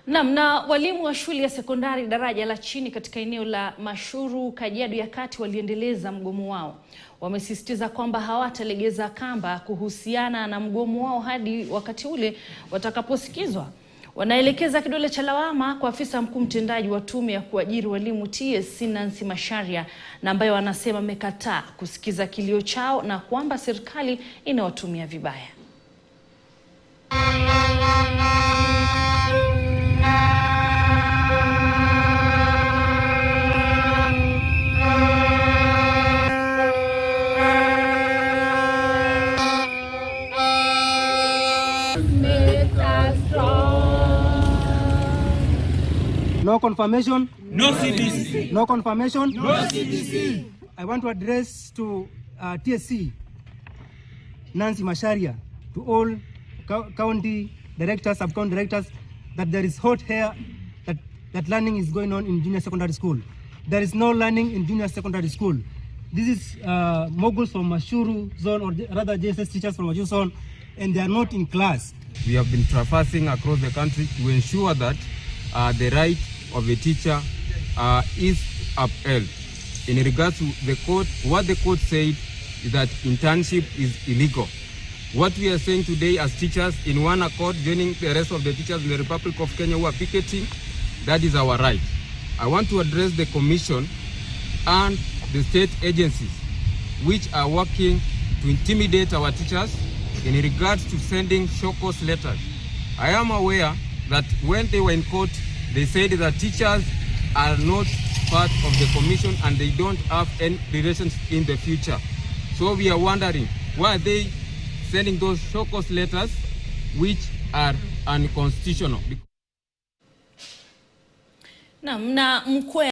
Na walimu wa shule ya sekondari daraja la chini katika eneo la Mashuru, Kajiado ya Kati waliendeleza mgomo wao. Wamesisitiza kwamba hawatalegeza kamba kuhusiana na mgomo wao hadi wakati ule watakaposikizwa. Wanaelekeza kidole cha lawama kwa afisa mkuu mtendaji wa tume ya kuajiri walimu TSC Nancy Macharia, na ambaye wanasema amekataa kusikiza kilio chao na kwamba serikali inawatumia vibaya. No confirmation, no CBC. No confirmation, no CBC. I want to address to TSC Nancy Macharia, to all county directors, sub-county directors, that there is hot air that learning is going on in junior secondary school. There is no learning in junior secondary school. This is moguls from Mashuru zone, or rather JSS teachers from Mashuru zone, and they are not in class. We have been traversing across the country to ensure that the right of a teacher is upheld. In regards to the court, what the court said is that internship is illegal. What we are saying today as teachers, in one accord, joining the rest of the teachers in the Republic of Kenya who are picketing, that is our right. I want to address the commission and the state agencies which are working to intimidate our teachers in regards to sending show cause letters. I am aware that when they were in court, they said that teachers are not part of the commission and they don't have any relations in the future. So we are wondering, why are they sending those show cause letters which are unconstitutional? Na